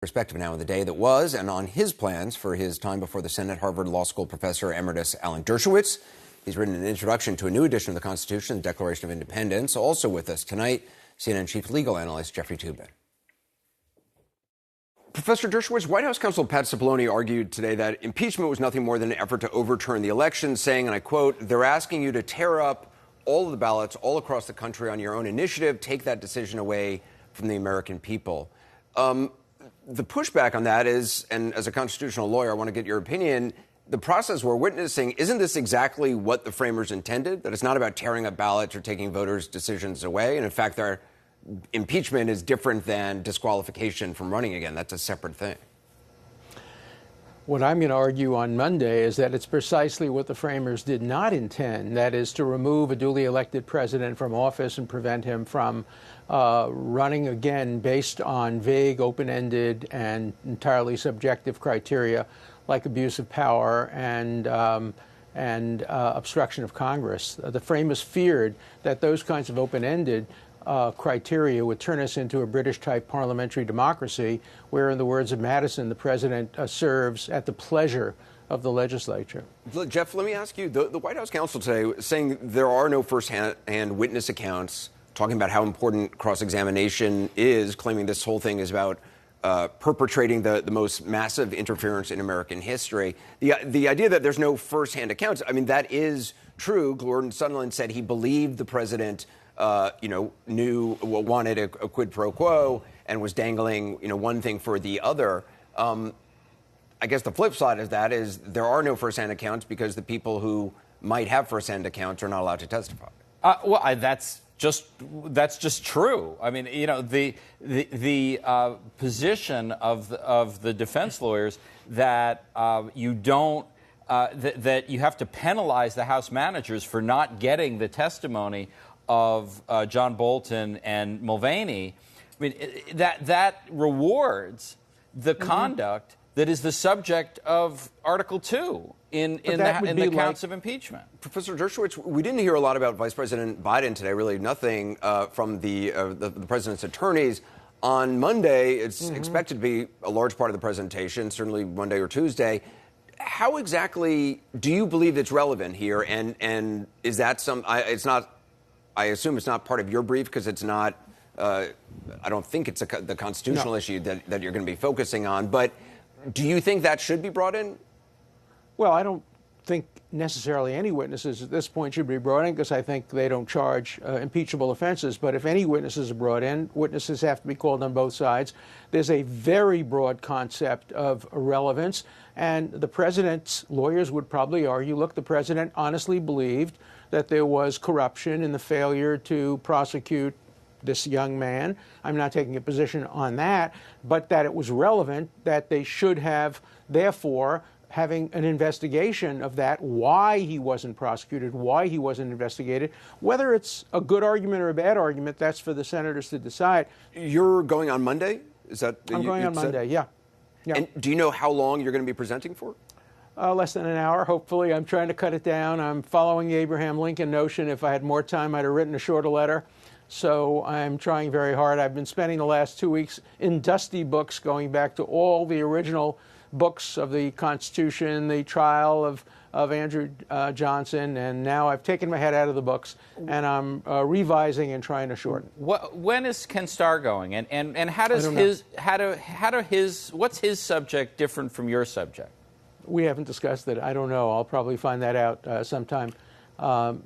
Perspective now on the day that was and on his plans for his time before the Senate. Harvard Law School professor emeritus Alan Dershowitz. He's written an introduction to a new edition of the Constitution, the Declaration of Independence. Also with us tonight, CNN chief legal analyst Jeffrey Toobin. Professor Dershowitz, White House counsel Pat Cipollone argued today that impeachment was nothing more than an effort to overturn the election, saying, and I quote, "They're asking you to tear up all of the ballots all across the country on your own initiative, take that decision away from the American people." The pushback on that is, and as a constitutional lawyer, I want to get your opinion, the process we're witnessing, isn't this exactly what the framers intended? That it's not about tearing up ballots or taking voters' decisions away? And in fact, their impeachment is different than disqualification from running again. That's a separate thing. What I'm going to argue on Monday is that it's precisely what the framers did not intend, that is to remove a duly elected president from office and prevent him from running again based on vague, open-ended, and entirely subjective criteria like abuse of power and obstruction of Congress. The framers feared that those kinds of open-ended criteria would turn us into a British-type parliamentary democracy where, in the words of Madison, the president serves at the pleasure of the legislature. Jeff, let me ask you, the White House counsel today was saying there are no first-hand witness accounts, talking about how important cross-examination is, claiming this whole thing is about perpetrating the most massive interference in American history. The idea that there's no first-hand accounts, I mean, that is true. Gordon Sondland said he believed the president wanted a quid pro quo and was dangling, one thing for the other. I guess the flip side of that is there are no first-hand accounts because the people who might have first-hand accounts are not allowed to testify. That's just true. I mean, the position of the defense lawyers that you don't. That you have to penalize the House managers for not getting the testimony of John Bolton and Mulvaney. I mean, that rewards the conduct that is the subject of Article 2 in the counts of impeachment. Professor Dershowitz, we didn't hear a lot about Vice President Biden today, really nothing from the president's attorneys. On Monday, it's expected to be a large part of the presentation, certainly Monday or Tuesday. How exactly do you believe it's relevant here? And is that I assume it's not part of your brief because it's not, I don't think it's the constitutional issue that you're going to be focusing on. But do you think that should be brought in? Well, I don't think necessarily any witnesses at this point should be brought in because I think they don't charge impeachable offenses. But if any witnesses are brought in, witnesses have to be called on both sides. There's a very broad concept of irrelevance. And the president's lawyers would probably argue, look, the president honestly believed that there was corruption in the failure to prosecute this young man. I'm not taking a position on that, but that it was relevant, that they should have, therefore, having an investigation of that, why he wasn't prosecuted, why he wasn't investigated. Whether it's a good argument or a bad argument, that's for the senators to decide. You're going on Monday? I'm going on Monday, yeah. And do you know how long you're going to be presenting for? Less than an hour, hopefully. I'm trying to cut it down. I'm following the Abraham Lincoln notion. If I had more time, I'd have written a shorter letter. So I'm trying very hard. I've been spending the last 2 weeks in dusty books, going back to all the original books of the Constitution, the trial of Andrew Johnson, and now I've taken my head out of the books, and I'm revising and trying to shorten. When is Ken Starr going, and how does what's his subject different from your subject? We haven't discussed it. I don't know. I'll probably find that out sometime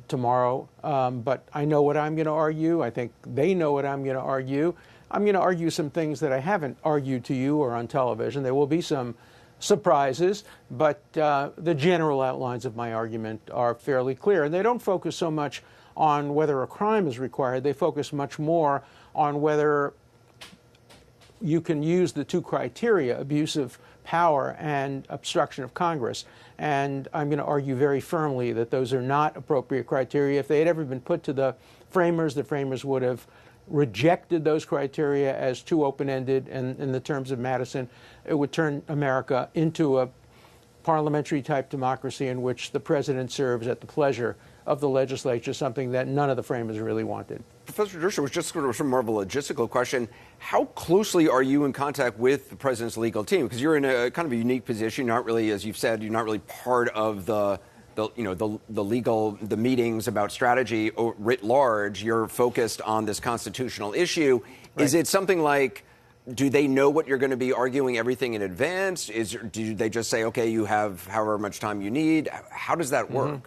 tomorrow. But I know what I'm going to argue. I think they know what I'm going to argue. I'm going to argue some things that I haven't argued to you or on television. There will be some surprises, but the general outlines of my argument are fairly clear. And they don't focus so much on whether a crime is required. They focus much more on whether you can use the two criteria, abuse of power and obstruction of Congress. And I'm going to argue very firmly that those are not appropriate criteria. If they had ever been put to the framers would have rejected those criteria as too open-ended, and in the terms of Madison, it would turn America into a parliamentary-type democracy in which the president serves at the pleasure of the legislature, something that none of the framers really wanted. Professor Dershowitz, just sort of more of a logistical question. How closely are you in contact with the president's legal team? Because you're in a kind of a unique position. You're not really, as you've said, you're not really part of the meetings about strategy writ large. You're focused on this constitutional issue. Right. Is it something like, do they know what you're going to be arguing everything in advance? Do they just say, okay, you have however much time you need? How does that work? Mm-hmm.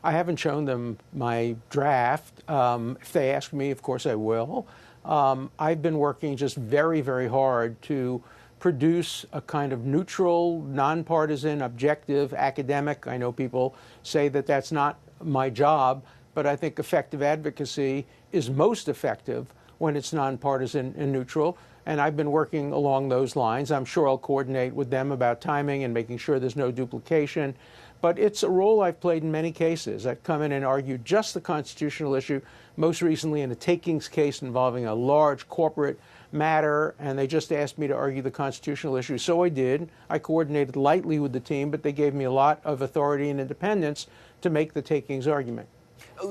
I haven't shown them my draft. If they ask me, of course I will. I've been working just very, very hard to produce a kind of neutral, nonpartisan, objective, academic. I know people say that that's not my job, but I think effective advocacy is most effective when it's nonpartisan and neutral. And I've been working along those lines. I'm sure I'll coordinate with them about timing and making sure there's no duplication. But it's a role I've played in many cases. I've come in and argued just the constitutional issue, most recently in a takings case involving a large corporate matter, and they just asked me to argue the constitutional issue. So I did. I coordinated lightly with the team, but they gave me a lot of authority and independence to make the takings argument.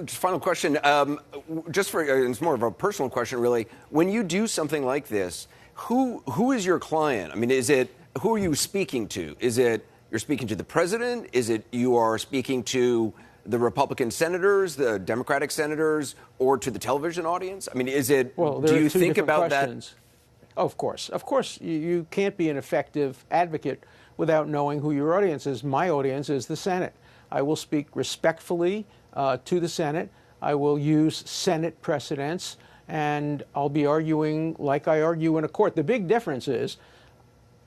Just final question. It's more of a personal question, really. When you do something like this, who is your client? I mean, who are you speaking to? Is it you're speaking to the president? Is it you are speaking to the Republican senators, the Democratic senators, or to the television audience? I mean, is it? Well, do you think about questions. That? Of course, you can't be an effective advocate without knowing who your audience is. My audience is the Senate. I will speak respectfully to the Senate. I will use Senate precedents, and I'll be arguing like I argue in a court. The big difference is,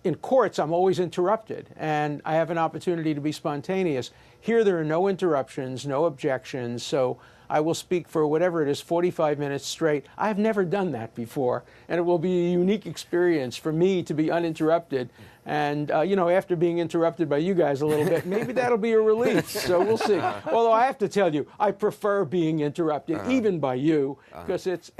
in courts, I'm always interrupted, and I have an opportunity to be spontaneous. Here, there are no interruptions, no objections, so I will speak for whatever it is, 45 minutes straight. I've never done that before, and it will be a unique experience for me to be uninterrupted. And, after being interrupted by you guys a little bit, maybe that'll be a relief, so we'll see. Although I have to tell you, I prefer being interrupted, even by you, because it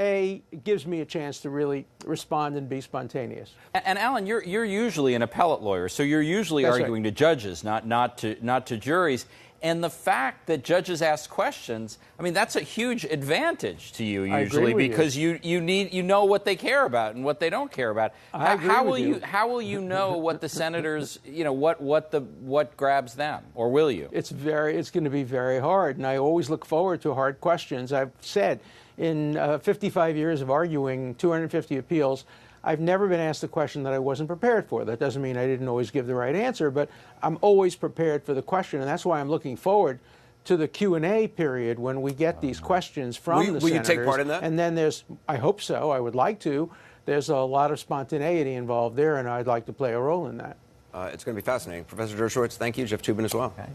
gives me a chance to really respond and be spontaneous. And Alan, you're usually an appellate lawyer, so you're usually arguing to judges, not to juries. And the fact that judges ask questions, I mean, that's a huge advantage to you usually, because you know what they care about and what they don't care about. How will you know what the senators, what grabs them, or will you? It's going to be very hard, and I always look forward to hard questions. I've said in 55 years of arguing 250 appeals, I've never been asked a question that I wasn't prepared for. That doesn't mean I didn't always give the right answer, but I'm always prepared for the question, and that's why I'm looking forward to the Q&A period when we get these questions from the senators. Will you take part in that? And then I hope so, I would like to. There's a lot of spontaneity involved there, and I'd like to play a role in that. It's going to be fascinating. Professor Dershowitz, thank you. Jeff Toobin as well. Okay.